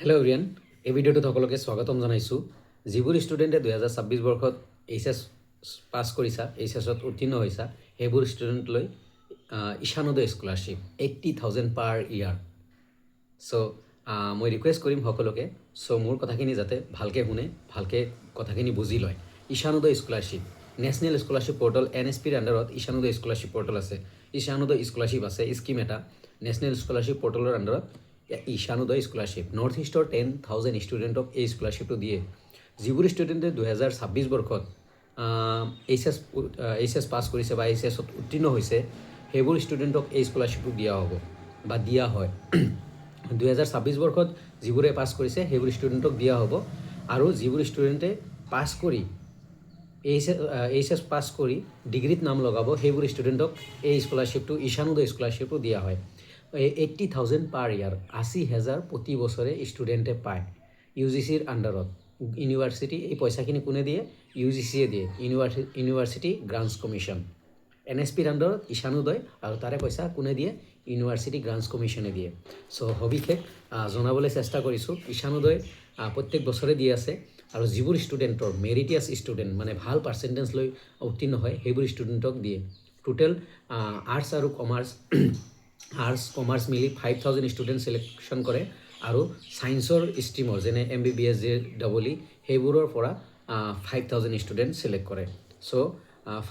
Hello' এভৰিয়ান, এই ভিডিঅ'টোত সকলোকে স্বাগতম জনাইছোঁ। যিবোৰ ষ্টুডেণ্টে 2026 বৰ্ষত এইচ পাছ কৰিছা, এইচত উত্তীৰ্ণ হৈছা, সেইবোৰ ষ্টুডেণ্টলৈ ঈশানোদয় স্কলাৰশ্বিপ 80,000 পাৰ ইয়াৰ। চ' মই ৰিকুৱেষ্ট কৰিম সকলোকে, মোৰ কথাখিনি যাতে ভালকৈ শুনে, ভালকৈ কথাখিনি বুজি লয়। Ishan Uday scholarship, national scholarship portal NSPৰ আণ্ডাৰত ঈশানোদয় স্কলাৰশ্বিপ পৰ্টেল আছে। ঈশানোদয় স্কলাৰশ্বিপ আছে স্কিম এটা নেশ্যনেল স্কলাৰশ্বিপ পৰ্টেলৰ আণ্ডাৰত। ঈশানোদয় স্কলাৰশ্বিপ নৰ্থ ইষ্টৰ 10,000 ষ্টুডেণ্টক এই স্কলাৰশ্বিপটো দিয়ে। যিবোৰ ষ্টুডেণ্টে 2026 বৰ্ষত এইচ পাছ কৰিছে বা এইচত উত্তীৰ্ণ হৈছে, সেইবোৰ ষ্টুডেণ্টক এই স্কলাৰশ্বিপটো দিয়া হ'ব বা দিয়া হয়। 2026 বৰ্ষত যিবোৰে পাছ কৰিছে সেইবোৰ ষ্টুডেণ্টক দিয়া হ'ব, আৰু যিবোৰ ষ্টুডেণ্টে পাছ কৰি এইচ পাছ কৰি ডিগ্ৰীত নাম লগাব, সেইবোৰ ষ্টুডেণ্টক এই স্কলাৰশ্বিপটো ঈশানোদয় স্কলাৰশ্বিপটো দিয়া হয়। 80,000 পাৰ ইয়াৰ, 80,000 প্ৰতি বছৰে ষ্টুডেণ্টে পায় UGCৰ আণ্ডাৰত। ইউনিভাৰ্চিটি এই পইচাখিনি কোনে দিয়ে? UGCয়ে দিয়ে, ইউনিভাৰ্চিটি গ্ৰাণ্টছ কমিশ্যন। NSPৰ আণ্ডাৰত ঈশানোদয়, আৰু তাৰে পইচা কোনে দিয়ে? ইউনিভাৰ্চিটি গ্ৰাণ্টছ কমিশ্যনে দিয়ে। চ' সবিশেষ জনাবলৈ চেষ্টা কৰিছোঁ। ঈশানোদয় প্ৰত্যেক বছৰে দি আছে, আৰু যিবোৰ ষ্টুডেণ্টৰ মেৰিটিয়াছ ষ্টুডেণ্ট, মানে ভাল পাৰ্চেণ্টেজ লৈ উত্তীৰ্ণ হয়, সেইবোৰ ষ্টুডেণ্টক দিয়ে। টোটেল আৰ্টছ আৰু কমাৰ্চ মিলি 5,000 ষ্টুডেণ্ট চিলেকশ্যন কৰে, আৰু ছায়েন্সৰ ষ্ট্ৰীমৰ যেনে MBBS JEE সেইবোৰৰ পৰা 5,000 ষ্টুডেণ্ট চিলেক্ট কৰে। চ'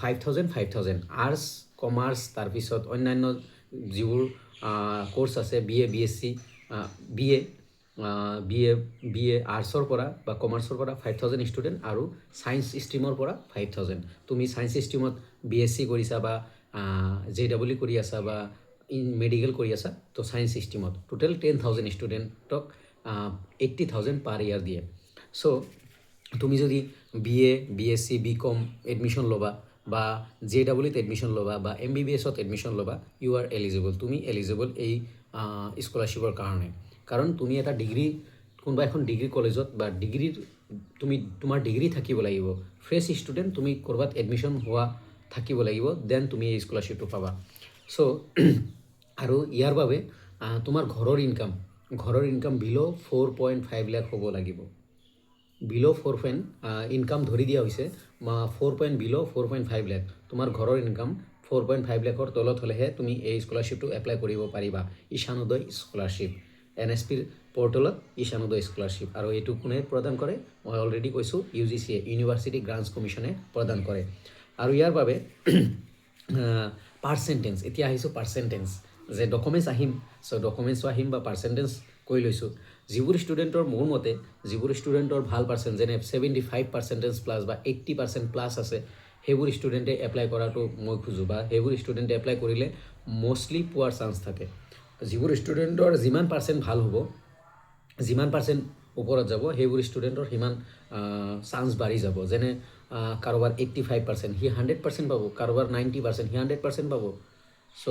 5,000 আৰ্টছ কমাৰ্চ, তাৰপিছত অন্যান্য যিবোৰ কোৰ্চ আছে, BA BSc BA আৰ্টছৰ পৰা বা কমাৰ্চৰ পৰা 5,000 ষ্টুডেণ্ট, আৰু ছায়েন্স ষ্ট্ৰীমৰ পৰা 5,000। তুমি ছায়েন্স ষ্ট্ৰীমত BSc কৰিছা বা JEE কৰি আছা বা মেডিকেল কৰি আছা, তো ছায়েন্স ষ্ট্ৰীমত টোটেল 10,000 ষ্টুডেণ্টক 80,000 পাৰ ইয়াৰ দিয়ে। চ' তুমি যদি BA BSc BCom এডমিশ্যন ল'বা, বা JEEত এডমিশ্যন ল'বা, বা MBBSত এডমিশ্যন ল'বা, ইউ আৰ এলিজিবল। তুমি এলিজিবল এই স্কলাৰশ্বিপৰ কাৰণে। কাৰণ তুমি এটা ডিগ্ৰী, কোনোবা এখন ডিগ্ৰী কলেজত বা তোমাৰ ডিগ্ৰী থাকিব লাগিব। ফ্ৰেছ ষ্টুডেণ্ট, তুমি ক'ৰবাত এডমিশ্যন হোৱা থাকিব লাগিব, দেন তুমি এই স্কলাৰশ্বিপটো পাবা। চ' আৰু ইয়াৰ বাবে তোমাৰ ঘৰৰ ইনকাম বিল' 4.5 লাখ হ'ব লাগিব। বিল' 4 ইনকাম ধৰি দিয়া হৈছে, 4.5 লাখ। তোমাৰ ঘৰৰ ইনকাম 4.5 লাখৰ তলত হ'লেহে তুমি এই স্কলাৰশ্বিপটো এপ্লাই কৰিব পাৰিবা। ঈশানোদয় স্কলাৰশ্বিপ, NSPৰ পৰ্টেলত ঈশানোদয় স্কলাৰশ্বিপ। আৰু এইটো কোনে প্ৰদান কৰে? মই অলৰেডি কৈছোঁ, UGCয়ে, ইউনিভাৰ্চিটি গ্ৰাণ্টছ কমিশ্যনে প্ৰদান কৰে। আৰু ইয়াৰ বাবে পাৰ্চেণ্টেজ, এতিয়া আহিছোঁ পাৰ্চেণ্টেজ, যে ডকুমেণ্টছ আহিম। চ' ডকুমেণ্টছো আহিম বা পাৰ্চেণ্টেজ কৈ লৈছোঁ। যিবোৰ ষ্টুডেণ্টৰ, মোৰ মতে যিবোৰ ষ্টুডেণ্টৰ ভাল পাৰ্চেণ্ট, যেনে 75% প্লাছ বা 80% প্লাছ আছে, সেইবোৰ ষ্টুডেণ্টে এপ্লাই কৰাটো মই খোজোঁ, বা সেইবোৰ ষ্টুডেণ্টে এপ্লাই কৰিলে মষ্টলি পোৱাৰ চান্স থাকে। যিবোৰ ষ্টুডেণ্টৰ যিমান পাৰ্চেণ্ট ভাল হ'ব, যিমান পাৰ্চেণ্ট ওপৰত যাব, সেইবোৰ ষ্টুডেণ্টৰ সিমান চান্স বাঢ়ি যাব। যেনে কাৰোবাৰ 85%, সি 100% পাব, কাৰোবাৰ 90%, সি 100% পাব। চ'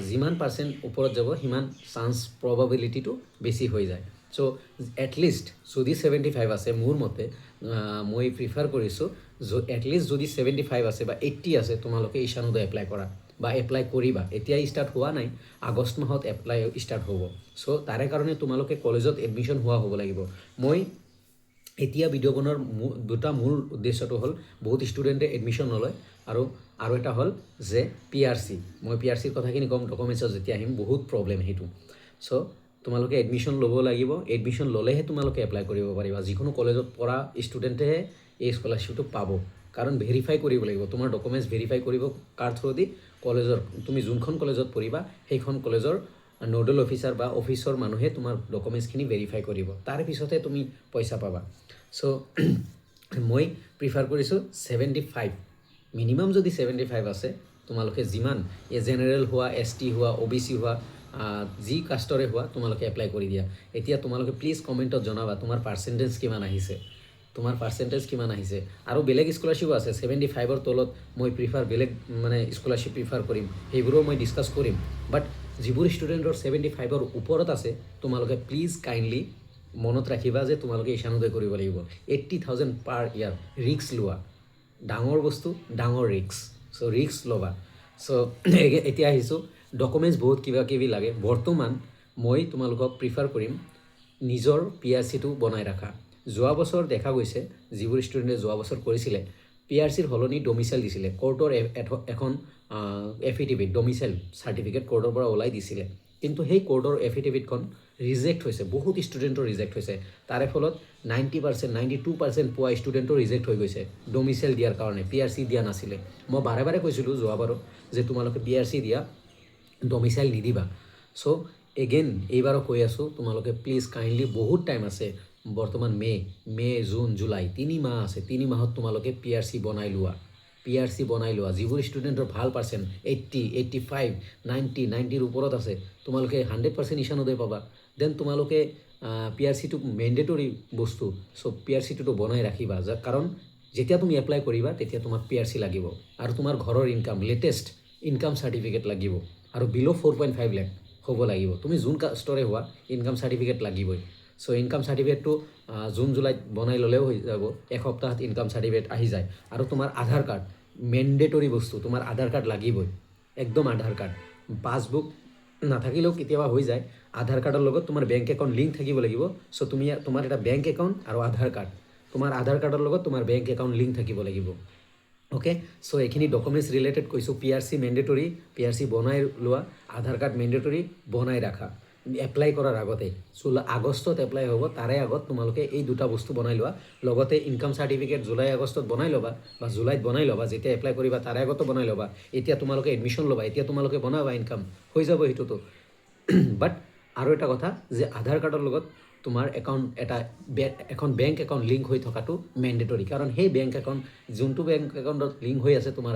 যিমান পাৰ্চেণ্ট ওপৰত যাব, সিমান চান্স প্ৰবাবিলিটিটো বেছি হৈ যায়। চ' এটলিষ্ট যদি 75 আছে, মোৰ মতে মই প্ৰিফাৰ কৰিছোঁ, এটলিষ্ট যদি 75 আছে বা 80 আছে, তোমালোকে ঈশানোদয় এপ্লাই কৰা বা এপ্লাই কৰিবা। এতিয়া ষ্টাৰ্ট হোৱা নাই, আগষ্ট মাহত এপ্লাই ষ্টাৰ্ট হ'ব। চ' তাৰে কাৰণে তোমালোকে কলেজত এডমিশ্যন হোৱা হ'ব লাগিব। মই এতিয়া ভিডিঅ' বনোৱাৰ দুটা মূল উদ্দেশ্যটো হ'ল, বহুত ষ্টুডেণ্টে এডমিশ্যন নলয়, আৰু এটা হ'ল যে PRC। মই PRCৰ কথাখিনি ক'ম ডকুমেণ্টছত যেতিয়া আহিম, বহুত প্ৰব্লেম সেইটো। চ' তোমালোকে এডমিশ্যন ল'ব লাগিব, এডমিশ্যন ল'লেহে তোমালোকে এপ্লাই কৰিব পাৰিবা। যিকোনো কলেজত পঢ়া ষ্টুডেণ্টেহে এই স্কলাৰশ্বিপটো পাব, কাৰণ ভেৰিফাই কৰিব লাগিব, তোমাৰ ডকুমেণ্টছ ভেৰিফাই কৰিব কাৰ থ্ৰুদি? কলেজৰ। তুমি যোনখন কলেজত পঢ়িবা, সেইখন কলেজৰ নোডেল অফিচাৰ বা অফিচৰ মানুহে তোমাৰ ডকুমেণ্টছখিনি ভেৰিফাই কৰিব, তাৰ পিছতহে তুমি পইচা পাবা। চ' মই প্ৰিফাৰ কৰিছোঁ 75, মিনিমাম যদি 75 আছে, তোমালোকে যিমান জেনেৰেল হোৱা, ST হোৱা, OBC হোৱা, যি কাষ্টৰে হোৱা, তোমালোকে এপ্লাই কৰি দিয়া। এতিয়া তোমালোকে প্লিজ কমেণ্টত জনাবা তোমাৰ পাৰ্চেণ্টেজ কিমান আহিছে, আৰু বেলেগ স্কলাৰশ্বিপো আছে। 75ৰ তলত মই বেলেগ স্কলাৰশ্বিপ প্ৰিফাৰ কৰিম, সেইবোৰো মই ডিছকাছ কৰিম। বাট যিবোৰ ষ্টুডেণ্টৰ 75ৰ ওপৰত আছে, তোমালোকে প্লিজ কাইণ্ডলি মনত ৰাখিবা যে তোমালোকে ঈশানোদয় কৰিব লাগিব। 80,000 পাৰ ইয়াৰ, ৰিস্ক লোৱা। ডাঙৰ বস্তু, ডাঙৰ ৰিস্ক। চ' ৰিস্ক ল'বা। চ' এতিয়া আহিছোঁ, ডকুমেণ্টছ বহুত কিবা কিবি লাগে। বৰ্তমান মই তোমালোকক প্ৰিফাৰ কৰিম নিজৰ PRC-টো বনাই ৰাখা। যোৱা বছৰ দেখা গৈছে যিবোৰ ষ্টুডেণ্টে যোৱা বছৰ কৰিছিলে PRC-ৰ সলনি ডমিচাইল দিছিলে, কোৰ্টৰ এখন এফিডেভিট ডমিচাইল চাৰ্টিফিকেট কোৰ্টৰ পৰা ওলাই দিছিলে, কিন্তু সেই কোৰ্টৰ এফিডেভিটখন ৰিজেক্ট হৈছে, বহুত ষ্টুডেণ্টৰ ৰিজেক্ট হৈছে। তাৰে ফলত 90%, 92% পোৱা ষ্টুডেণ্টৰ ৰিজেক্ট হৈ গৈছে ডমিচাইল দিয়াৰ কাৰণে, PRC দিয়া নাছিলে। মই বাৰে বাৰে কৈছিলোঁ যোৱাবাৰো যে তোমালোকে PRC দিয়া, ডমিচাইল নিদিবা। চ' এগেইন এইবাৰো কৈ আছোঁ, তোমালোকে প্লিজ কাইণ্ডলি, বহুত টাইম আছে, বৰ্তমান মে', জুন, জুলাই 3 মাহ আছে, 3 মাহত তোমালোকে PRC বনাই লোৱা, PRC বনাই লোৱা। যিবোৰ ষ্টুডেণ্টৰ ভাল পাৰ্চেণ্ট 80, 85, 90, 90ৰ ওপৰত আছে, তোমালোকে 100% ঈশানোদয় পাবা। দেন তোমালোকে PRC-টো মেণ্ডেটৰী বস্তু, চ' PRC-টোতো বনাই ৰাখিবা, কাৰণ যেতিয়া তুমি এপ্লাই কৰিবা তেতিয়া তোমাক PRC লাগিব, আৰু তোমাৰ ঘৰৰ ইনকাম, লেটেষ্ট ইনকাম চাৰ্টিফিকেট লাগিব, আৰু বিল' 4.5 লাখ হ'ব লাগিব। তুমি যোন কাষ্টৰে হোৱা ইনকাম চাৰ্টিফিকেট লাগিবই। চ' ইনকাম চাৰ্টিফিকেটটো জুন জুলাইত বনাই ল'লেও হৈ যাব, এসপ্তাহত ইনকাম চাৰ্টিফিকেট আহি যায়। আৰু তোমাৰ আধাৰ কাৰ্ড মেণ্ডেটৰী বস্তু, তোমাৰ আধাৰ কাৰ্ড লাগিবই, একদম আধাৰ কাৰ্ড। পাছবুক নাথাকিলেও কেতিয়াবা হৈ যায়, আধাৰ কাৰ্ডৰ লগত তোমাৰ বেংক একাউণ্ট লিংক থাকিব লাগিব। চ' তোমাৰ এটা বেংক একাউণ্ট আৰু আধাৰ কাৰ্ড, তোমাৰ আধাৰ কাৰ্ডৰ লগত তোমাৰ বেংক একাউণ্ট লিংক থাকিব লাগিব। অ'কে, চ' এইখিনি ডকুমেণ্টছ ৰিলেটেড কৈছোঁ। PRC মেণ্ডেটৰী, PRC বনাই লোৱা, আধাৰ কাৰ্ড মেণ্ডেটৰী বনাই ৰাখা এপ্লাই কৰাৰ আগতে। আগষ্টত এপ্লাই হ'ব, তাৰে আগত তোমালোকে এই দুটা বস্তু বনাই লোৱা। লগতে ইনকাম চাৰ্টিফিকেট জুলাই আগষ্টত বনাই ল'বা, বা জুলাইত বনাই ল'বা, যেতিয়া এপ্লাই কৰিবা তাৰে আগতো বনাই ল'বা। এতিয়া তোমালোকে এডমিশ্যন ল'বা, এতিয়া তোমালোকে বনাবা, ইনকাম হৈ যাব সেইটোতো। বাট আৰু এটা কথা যে আধাৰ কাৰ্ডৰ লগত তোমাৰ এখন বেংক একাউণ্ট লিংক হৈ থকাটো মেণ্ডেটৰী, কাৰণ সেই বেংক একাউণ্ট, যোনটো বেংক একাউণ্টত লিংক হৈ আছে তোমাৰ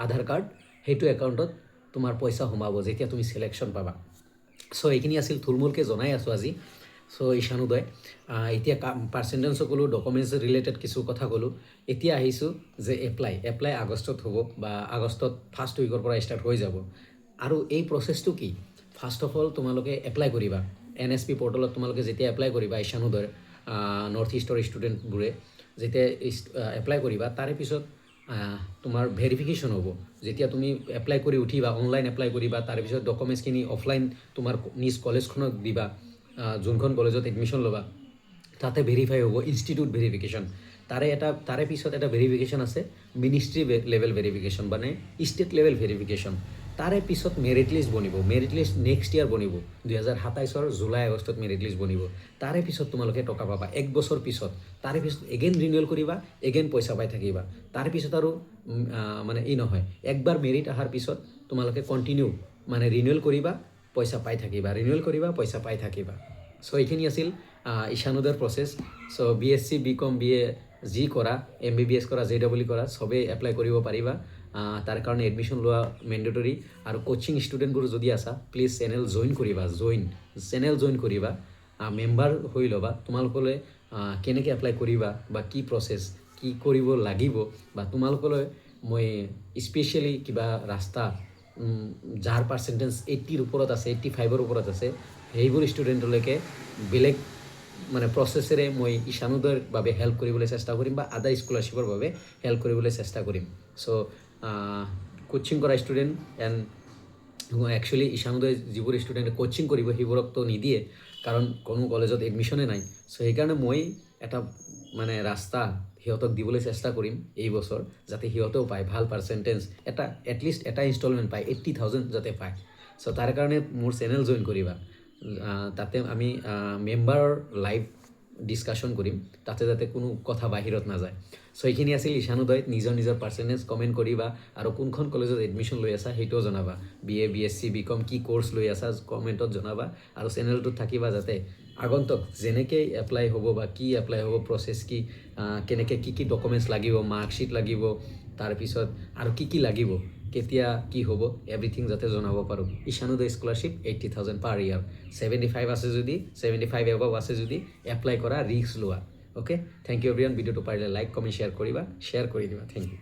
আধাৰ কাৰ্ড, সেইটো একাউণ্টত তোমাৰ পইচা সোমাব যেতিয়া তুমি চিলেকশ্যন পাবা। চ' এইখিনি আছিল, থুলমূলকৈ জনাই আছোঁ আজি। চ' ঈশানোদয় এতিয়া পাৰ্চেণ্টেজো ক'লোঁ, ডকুমেণ্টছ ৰিলেটেড কিছু কথা ক'লোঁ। এতিয়া আহিছোঁ যে এপ্লাই আগষ্টত হ'ব, বা আগষ্টত ফাৰ্ষ্ট উইকৰ পৰা ষ্টাৰ্ট হৈ যাব। আৰু এই প্ৰচেছটো কি? ফাৰ্ষ্ট অফ অল তোমালোকে এপ্লাই কৰিবা NSP পৰ্টেলত। তোমালোকে যেতিয়া এপ্লাই কৰিবা, ঈশানোদয়ৰ নৰ্থ ইষ্টৰ ষ্টুডেণ্টবোৰে যেতিয়া এপ্লাই কৰিবা, তাৰে পিছত তোমাৰ ভেৰিফিকেশ্যন হ'ব। যেতিয়া তুমি এপ্লাই কৰি উঠিবা, অনলাইন এপ্লাই কৰিবা, তাৰপিছত ডকুমেণ্টছখিনি অফলাইন তোমাৰ নিজ কলেজখনক দিবা, যোনখন কলেজত এডমিশ্যন ল'বা, তাতে ভেৰিফাই হ'ব, ইনষ্টিটিউট ভেৰিফিকেশ্যন। তাৰে পিছত এটা ভেৰিফিকেশ্যন আছে, মিনিষ্ট্ৰী লেভেল ভেৰিফিকেশ্যন, মানে ষ্টেট লেভেল ভেৰিফিকেশ্যন। তাৰে পিছত মেৰিট লিষ্ট বনিব। মেৰিট লিষ্ট নেক্সট ইয়াৰ বনিব, 2027 জুলাই আগষ্টত মেৰিট লিষ্ট বনিব। তাৰে পিছত তোমালোকে টকা পাবা 1 বছৰ পিছত। তাৰে পিছত এগেইন ৰিনিউৱেল কৰিবা, এগেইন পইচা পাই থাকিবা। তাৰ পিছত আৰু মানে নহয়, একবাৰ মেৰিট অহাৰ পিছত তোমালোকে কণ্টিনিউ মানে ৰিনিউৱেল কৰিবা, পইচা পাই থাকিবা, ৰিনিউৱেল কৰিবা, পইচা পাই থাকিবা। চ' এইখিনি আছিল ঈশানোদয়ৰ প্ৰচেছ। চ' BSc, BCom, BA যি কৰা, MBBS কৰা, JEE কৰা, চবেই এপ্লাই কৰিব পাৰিবা। তাৰ কাৰণে এডমিশ্যন লোৱা মেণ্ডেটৰী। আৰু কোচিং ষ্টুডেণ্টবোৰ যদি আছা, প্লিজ চেনেল জইন কৰিবা, চেনেল জইন কৰিবা, মেম্বাৰ হৈ ল'বা। তোমালোকলৈ কেনেকৈ এপ্লাই কৰিবা, বা কি প্ৰচেছ, কি কৰিব লাগিব, বা তোমালোকলৈ মই স্পেচিয়েলি কিবা ৰাস্তা, যাৰ পাৰ্চেণ্টেজ 80ৰ ওপৰত আছে, 85ৰ ওপৰত আছে, সেইবোৰ ষ্টুডেণ্টলৈকে বেলেগ মানে প্ৰচেছেৰে মই ঈশানোদয়ৰ বাবে হেল্প কৰিবলৈ চেষ্টা কৰিম, বা আদাৰ স্কলাৰশ্বিপৰ বাবে হেল্প কৰিবলৈ চেষ্টা কৰিম। চ' কোচিং কৰা ষ্টুডেণ্ট একচুৱেলি ঈশানোদয় যিবোৰ ষ্টুডেণ্টে কোচিং কৰিব, সেইবোৰকতো নিদিয়ে, কাৰণ কোনো কলেজত এডমিশ্যনে নাই। চ' সেইকাৰণে মই এটা মানে ৰাস্তা সিহঁতক দিবলৈ চেষ্টা কৰিম এই বছৰ, যাতে সিহঁতেও পায় ভাল পাৰ্চেণ্টেজ, এটলিষ্ট এটা ইনষ্টলমেণ্ট পায়, 80,000 যাতে পায়। চ' তাৰ কাৰণে মোৰ চেনেল জইন কৰিবা। তাতে আমি মেম্বাৰৰ লাইভ ডিছকাশ্যন কৰিম, তাতে যাতে কোনো কথা বাহিৰত নাযায়। চ' এইখিনি আছিল ঈশানোদয়ত। নিজৰ পাৰ্চেণ্টেজ কমেণ্ট কৰিবা, আৰু কোনখন কলেজত এডমিশ্যন লৈ আছা সেইটোও জনাবা। BA, BSc, BCom কি কৰ্চ লৈ আছা কমেণ্টত জনাবা, আৰু চেনেলটোত থাকিবা, যাতে আগন্তুক যেনেকৈ এপ্লাই হ'ব, বা কি এপ্লাই হ'ব, প্ৰচেছ কি, কেনেকৈ কি ডকুমেণ্টছ লাগিব, মাৰ্কশ্বিট লাগিব, তাৰপিছত আৰু কি লাগিব, কেতিয়া কি হ'ব, এভৰিথিং যাতে জনাব পাৰোঁ। ঈশানোদয় স্কলাৰশ্বিপ 80,000 পাৰ ইয়াৰ। 75 আছে যদি, 75 এবাভ আছে যদি এপ্লাই কৰা, ৰিস্ক লোৱা। Okay, thank you everyone. ভিডিঅ'টো পাৰিলে লাইক, কমেণ্ট, শ্বেয়াৰ কৰি দিবা। Thank U.